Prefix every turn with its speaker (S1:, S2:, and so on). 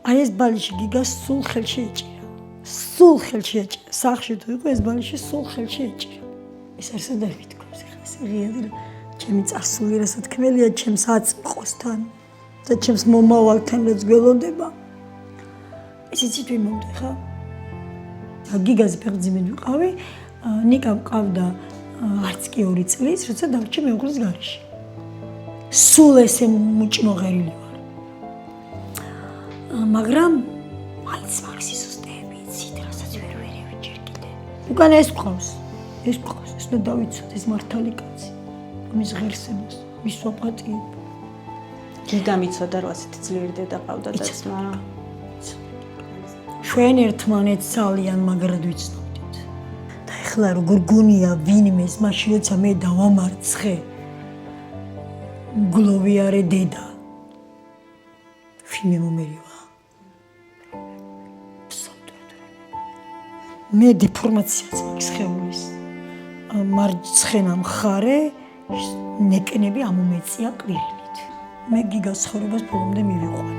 S1: აი ეს ბალიში გიგას სულ ხელში ეჭირა. სულ ხელში ეჭირა. სახში თუ იყო ეს ბალიში სულ ხელში ეჭირა. ეს არ სადარ ვითქოს ახლა ეს ღიადი ჩემი წარსული რასაც თქმელია ჩემს აწმყოსთან და ჩემს მომავალთან რაც გველოდება. ისიც ვინ მომდა ხა? გიგაზე ფეხძიმედ ვიყავი, ნიკა მყავდა არც კი 2 წლის, როცა დავრჩე მეუღლის გარეშე. სულ ესე მუჭმოღერილი ვარ. მაგრამ მაინც მაქვს სისტემები, იცით, რასაც ვერ ვერევი ჯერ კიდე. უკან ეს ყავს, ეს უნდა დავიცოთ, ეს მართალი კაცი. მის ღირსებას, მის საპატიო.
S2: გიგა მიცოდა რომ ასეთი ძლიერი დედა ყავდა და ძმა.
S1: ჩვენ ერთმანეთს ძალიან მაგრად ვიცნობდით. და ეხლა როგორ გონია ვინმეს მაშინ როცა მე დავამარცხე გლოვიარე დედა. ვინმე მომერივა. მე დეფორმაციაც მაქვს ხეულის. მარცხენა მხარე ნეკნები ამომეწია ყვირილით. მე გიგას ცხოვრებას ბოლომდე მივიყვანე.